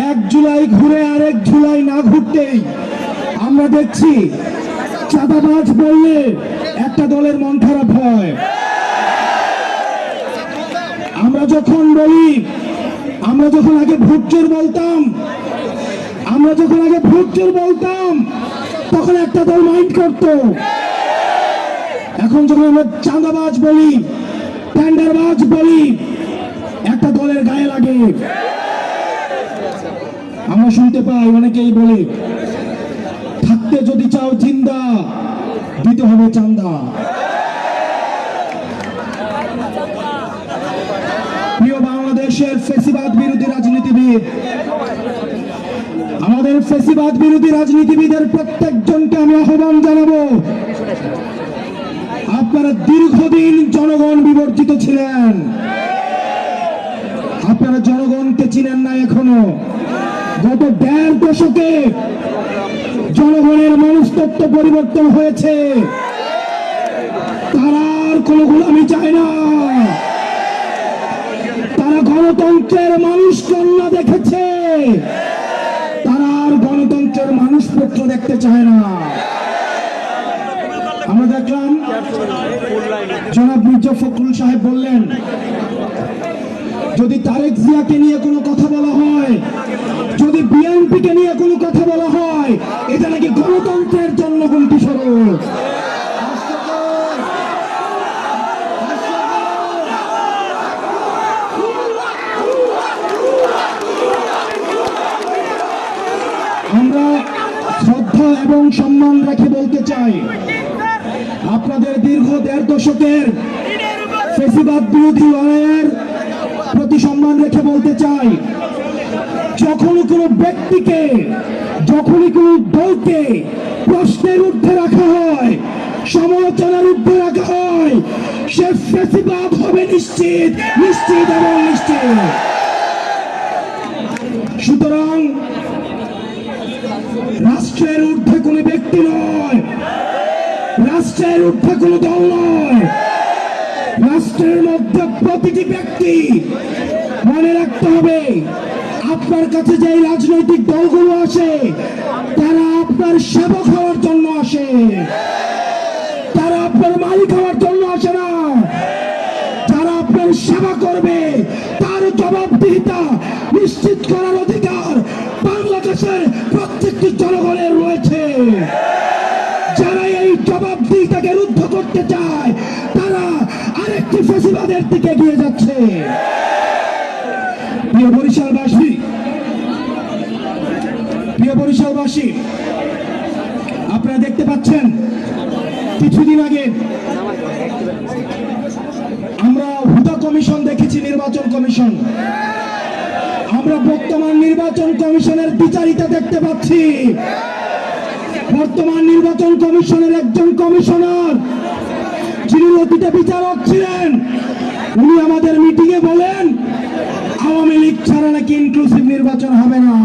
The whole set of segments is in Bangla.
এক জুলাই ঘুরে আরেক জুলাই না ঘুরতেই আমরা দেখছি চাঁদাবাজ বললে একটা দলের মন খারাপ হয়। আমরা যখন আগে ভোট চোর বলতাম তখন একটা দল মাইন্ড করতো। এখন যখন আমরা চাঁদাবাজ বলি, টেন্ডারবাজ বলি, একটা দলের গায়ে লাগে। আমরা শুনতে পাই অনেকেই বলে, থাকতে যদি চাও জিন্দা, দিতে হবে চান্দা। প্রিয় বাংলাদেশের ফ্যাসিবাদ বিরোধী রাজনীতিবিদ, আমাদের ফ্যাসিবাদ বিরোধী রাজনীতিবিদের প্রত্যেকজনকে আমি আহ্বান জানাবো, আপনারা দীর্ঘদিন জনগণ বিবর্জিত ছিলেন, আপনারা জনগণকে চিনেন না এখনো। গত 1.5 দশকে জনগণের মনস্তত্ত্ব পরিবর্তন হয়েছে। তারা আর কোনো গোলামি চায় না, তারা গণতন্ত্রের মানুষ কন্যা দেখেছে, তারা আর গণতন্ত্রের মানুষপত্র দেখতে চায় না। আমরা দেখলাম জনাব মির্জা ফখরুল সাহেব বললেন, যদি তারেক জিয়াকে নিয়ে কোনো কথা বলা হয়, যদি বিএনপিকে নিয়ে কোনো কথা বলা হয়, এটা নাকি গণতন্ত্রের জন্য হুমকি স্বরূপ। আমরা শ্রদ্ধা এবং সম্মান রেখে বলতে চাই, আপনাদের দীর্ঘ 1.5 দশকের ফ্যাসিবাদ বিরোধী লড়াইয়ের প্রতি সম্মান রেখে বলতে চাই, যখনই কোনো ব্যক্তিকে, যখনই কোনো দলকে প্রশ্নের ঊর্ধ্বে রাখা হয়, সমালোচনার ঊর্ধ্বে রাখা হয়, সে ফ্যাসিবাদ হবে নিশ্চিত, নিশ্চিত এবং নিশ্চিত। সুতরাং রাষ্ট্রের ঊর্ধ্বে কোনো ব্যক্তি নয়, রাষ্ট্রের ঊর্ধ্বে কোনো দল নয়, রাষ্ট্রের মধ্যে প্রতিটি ব্যক্তি। মনে রাখতে হবে, আপনার কাছে যে রাজনৈতিক দলগুলো আসে, তারা আপনার সেবক হওয়ার জন্য আসে, তারা আপনার মালিক হওয়ার জন্য আসে না। যারা আপনার সেবা করবে, তার জবাবদিহিতা নিশ্চিত করার অধিকার বাংলাদেশের প্রত্যেকটি জনগণের রয়েছে। যারা এই জবাবদিহিতাকে রুদ্ধ করতে চায়, তারা আরেকটি ফ্যাসিবাদের দিকে এগিয়ে যাচ্ছে। প্রিয় বরিশালবাসী, আপনারা দেখতে পাচ্ছেন, কিছুদিন আগে আমরা হুদা কমিশন দেখেছি, নির্বাচন কমিশন। আমরা বর্তমান নির্বাচন কমিশনের বিচারিতা দেখতে পাচ্ছি। বর্তমান নির্বাচন কমিশনের একজন কমিশনার, যিনি অতীতে বিচারক ছিলেন, উনি আমাদের মিটিংয়ে বলেন, আওয়ামী লীগ ছাড়া নাকি ইনক্লুসিভ নির্বাচন হবে না।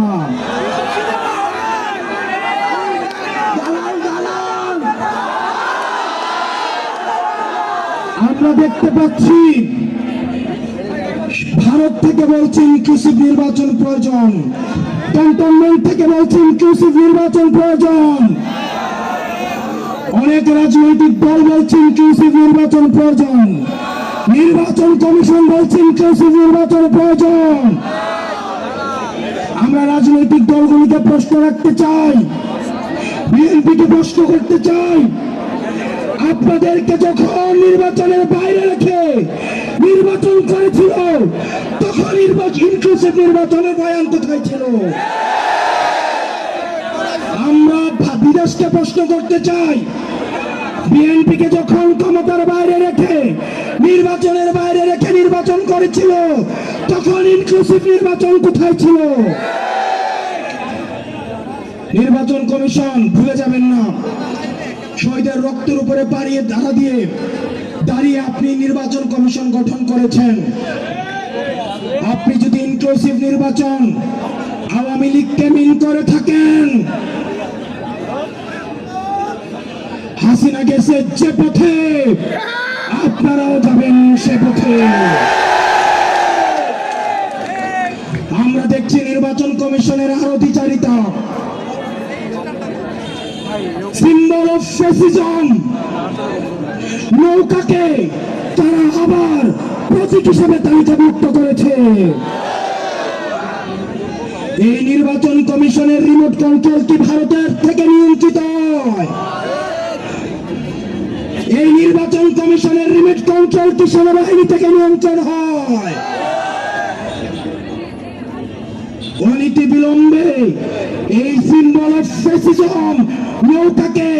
আমরা দেখতে পাচ্ছি ভারত থেকে বলছে ইনক্লুসিভ নির্বাচন প্রয়োজন, ক্যান্টনমেন্ট থেকে বলছে ইনক্লুসিভ নির্বাচন প্রয়োজন, অনেক রাজনৈতিক দল বলছে ইনক্লুসিভ নির্বাচন প্রয়োজন, নির্বাচন কমিশন বলছে ইনক্লুসিভ নির্বাচন প্রয়োজন। আমরা রাজনৈতিক দলগুলিকে প্রশ্ন রাখতে চাই, বিএনপিকে প্রশ্ন করতে চাই, আপনাদেরকে যখন নির্বাচনের বাইরে রেখে নির্বাচন করেছিল, তখন ইনক্লুসিভ নির্বাচনের বয়ান কোথায় ছিল? আমরা বিদেশকে প্রশ্ন করতে চাই, বিএনপিকে যখন ক্ষমতার বাইরে রেখে, নির্বাচনের বাইরে রেখে নির্বাচন করেছিল, তখন ইনক্লুসিভ নির্বাচন কোথায় ছিল? নির্বাচন কমিশন ভুলে যাবেন না, শহীদের রক্তের উপরে দাঁড়িয়ে আপনি নির্বাচন কমিশন গঠন করেছেন। আপনি যদি ইনক্লুসিভ নির্বাচন আওয়ামী লীগকে মিল করে থাকেন, হাসিনা গেছে যে পথে, আপনারাও যাবেন সে পথে। আমরা দেখছি নির্বাচন কমিশনের আরতিচারিতা, সিম্বল অফ ফ্যাসিজম নৌকাকে তারা আবার প্রতীক হিসেবে তালিকাভুক্ত করেছে। এই নির্বাচন কমিশনের রিমোট কন্ট্রোল কি ভারতের থেকে নিয়ন্ত্রিত হয়? এই নির্বাচন কমিশনের রিমোট কন্ট্রোল কি সেনাবাহিনী থেকে নিয়ন্ত্রণ হয়? অনীতি বিলম্বে এই সিম্বল অফ ফ্যাসিজম নৌকাকে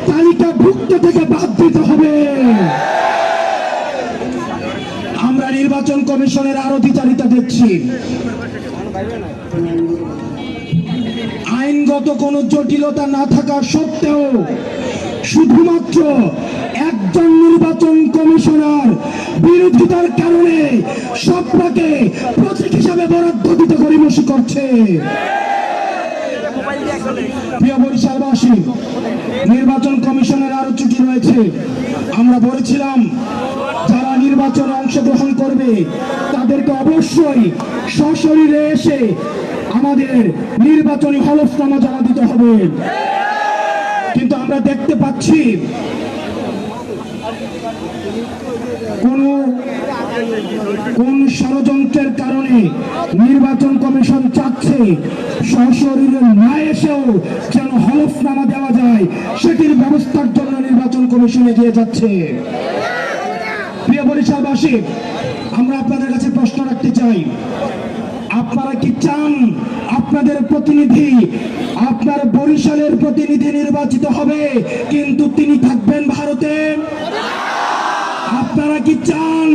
তালিকাভুক্ত থেকে বাদ দিতে হবে। আমরা নির্বাচন কমিশনের আরতিচারিতা দেখছি। আইনগত কোনো জটিলতা না থাকা সত্ত্বেও শুধুমাত্র একজন নির্বাচন কমিশনার বিরোধিতার কারণে সবটাকে প্রতীক হিসাবে বরাদ্দ দিতে গড়িমসি করছে। প্রিয় বরিশালবাসী, নির্বাচন কমিশনের আরো ত্রুটি রয়েছে। আমরা বলেছিলাম যারা নির্বাচনে অংশগ্রহণ করবে তাদেরকে অবশ্যই সশরীরে এসে আমাদের নির্বাচনী হলফনামা জমা দিতে হবে। কিন্তু আমরা দেখতে পাচ্ছি কোন ষড়যন্ত্রের কারণে নির্বাচন কমিশন চাচ্ছে সশরীরে না এসেও যেন হলফনামা দেওয়া যায়, সেটির ব্যবস্থার জন্য নির্বাচন কমিশন এগিয়ে যাচ্ছে। প্রিয় বরিশালবাসী, আমরা আপনাদের কাছে প্রশ্ন রাখতে চাই, আপনারা কি চান আপনাদের প্রতিনিধি, আপনার বরিশালের প্রতিনিধি নির্বাচিত হবে কিন্তু তিনি থাকবেন ভারতে? আপনারা কি চান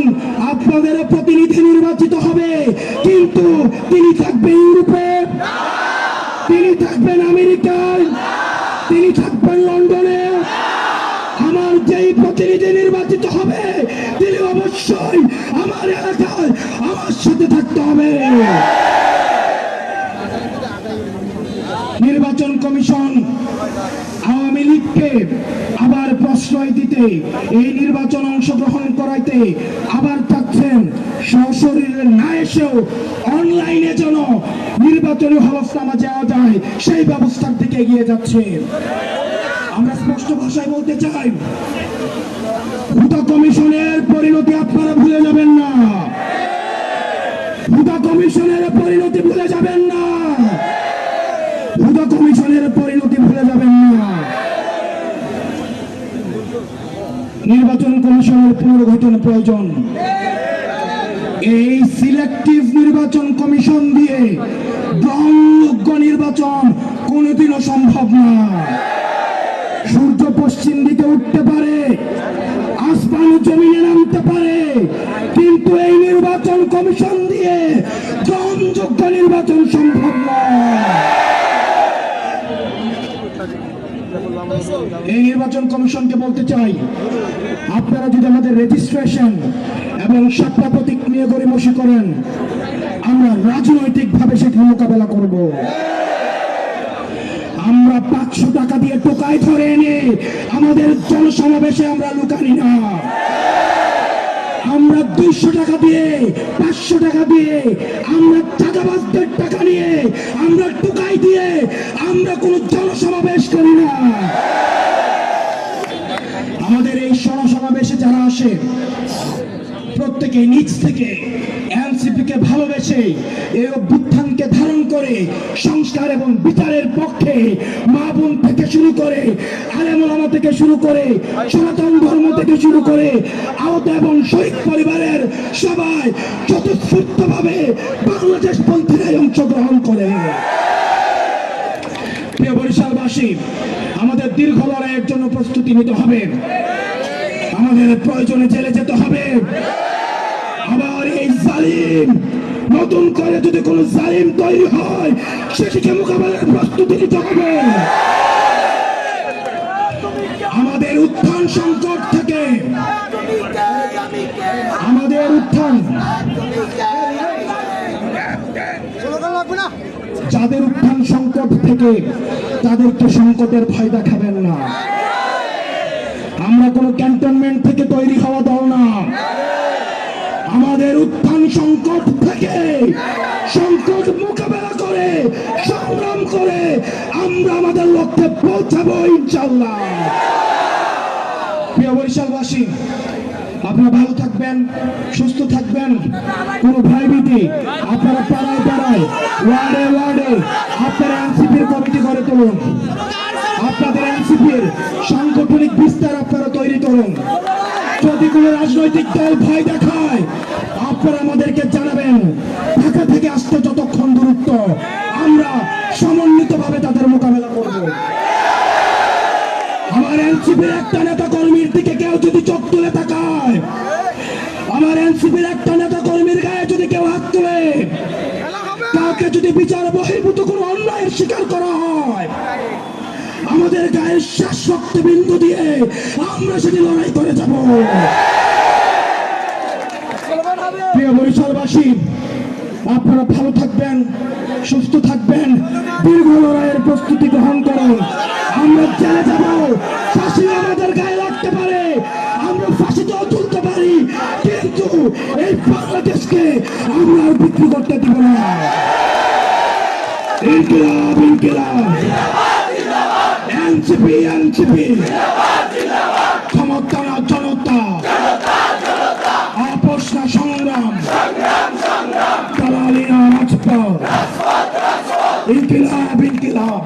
আপনাদের প্রতিনিধি নির্বাচিত হবে কিন্তু তিনি থাকবেন ইউরোপে, তিনি থাকবেন আমেরিকায়, তিনি থাকবেন লন্ডনে? আমার যেই প্রতিনিধি নির্বাচিত হবে তিনি অবশ্যই আমার এলাকায় আমার সাথে থাকতে হবে। নির্বাচন কমিশন আওয়ামী লীগকে আবার প্রশ্রয় দিতে, এই নির্বাচন অংশগ্রহণ করাইতে আবার চাচ্ছেন সশরীরে না এসেও অনলাইনে যেন নির্বাচনী হলফনামা দেওয়া যায় সেই ব্যবস্থার দিকে এগিয়ে যাচ্ছে। আমরা স্পষ্ট ভাষায় বলতে চাই, হুদা কমিশনের পরিণতি আপনারা ভুলে যাবেন না, হুদা কমিশনের পরিণতি ভুলে যাবেন না, হুদা কমিশনের পরিণতি ভুলে যাবেন না। নির্বাচন কমিশনের পুনর্গঠন প্রয়োজন। এই সিলেক্টিভ নির্বাচন কমিশন দিয়ে গ্রহণযোগ্য নির্বাচন কোনোদিনও সম্ভব না। সূর্য পশ্চিম দিকে উঠতে পারে, আসমান জমিনে নামতে পারে, কিন্তু এই নির্বাচন কমিশন দিয়ে গ্রহণযোগ্য নির্বাচন সম্ভব নয়। এই নির্বাচন কমিশনকে বলতে চাই, আপনারা যদি আমাদের রেজিস্ট্রেশন এবং সত্তা প্রতীক নিয়ে গড়িমসি করেন, আমরা রাজনৈতিক ভাবে সেটি মোকাবেলা করব। আমরা 500 টাকা দিয়ে টোকাই ধরে এনে আমাদের জনসমাবেশে আমরা লুকানি না। আমরা 200 টাকা দিয়ে, 500 টাকা দিয়ে, আমরা চাঁদাবাজদের টাকা নিয়ে, আমরা টোকাই দিয়ে আমরা কোনো জনসমাবেশ করি না। আমাদের এই জনসমাবেশে যারা আসে প্রত্যেকে নিজ থেকে এনসিপি কে ভালোবেসে এই অভ্যুত্থানকে ধারণ করে সংস্কার এবং বিচারের পক্ষে মা বোন থেকে শুরু করে আলেম ওলামা থেকে শুরু করে সনাতন ধর্ম থেকে শুরু করে আহত এবং শহীদ পরিবারের সবাই স্বতঃস্ফূর্তভাবে বাংলাদেশ পন্থীরাই অংশগ্রহণ করে। প্রিয় বরিশালবাসী, আমাদের দীর্ঘ লড়াইয়ের জন্য প্রস্তুতি নিতে হবে, আমাদের প্রয়োজনে জেলে যেতে হবে। আবার এই জালিম, নতুন করে যদি কোন জালিম তৈরি হয় সেটিকে মোকাবেলার প্রস্তুতি নিতে হবে। আমাদের উত্থান সংকট থেকে, আমাদের উত্থান, যাদের উত্থান সংকট থেকে তাদেরকে সংকটের ভয় দেখাবেন না। আমরা কোন ক্যান্টনমেন্ট থেকে তৈরি হওয়া দল না, আমাদের উত্থান সংকট থেকে সংকট মোকাবেলা করে করে সংগ্রাম করে আমরা আমাদের লক্ষ্যে পৌঁছাবো ইনশাআল্লাহ। প্রিয় বরিশালবাসী, আপনারা ভালো থাকবেন, সুস্থ থাকবেন। কোনো ভয়ভীতি আপনারা পাড়ায় পাড়ায়, ওয়ার্ডে ওয়ার্ডে আপনারা এনসিপির কমিটি করে তুলুন। আপনাদের এনসিপির সাংগঠনিক বিস্তার আপনারা তৈরি করুন। যদি কোনো রাজনৈতিক দল ভয় দেখায় আপনারা আমাদেরকে জানাবেন। ঢাকা থেকে আসতে যতক্ষণ দূরত্ব, আমরা সমন্বিতভাবে তাদের মোকাবেলা করব। আমার এনসিপির একটা নেতা কর্মীর দিকে কেউ যদি চোখ তুলে তাকায়, আমার এনসিপির একটা নেতা কর্মীর গায়ে যদি কেউ হাত তুলে, কাউকে যদি বিচার বহির্ভূত কোনো অন্যায়ের শিকার করা হয়, আমাদের গায়ের শেষ রক্তবিন্দু দিয়ে আমরা সেটি লড়াই করে যাব। প্রিয় বরিশালবাসী, আপনারা ভালো থাকবেন, সুস্থ থাকবেন, দীর্ঘ লড়াইয়ের প্রস্তুতি গ্রহণ করুন। আমরা জেলে যাব, ফাঁসি আমাদের গায়ে লাগতে পারে, আমরা ফাঁসিতেও তুলতে পারি, কিন্তু এই বাংলাদেশকে আমরা আর বিক্রি করতে দিব না। ইনকিলাব ইনকিলাব, এনসিপি এনসিপি, ক্ষমতা না জনতা, আপোষ না সংগ্রাম, দালালি না রাজপথ। ইনকিলাব ইনকিলাব।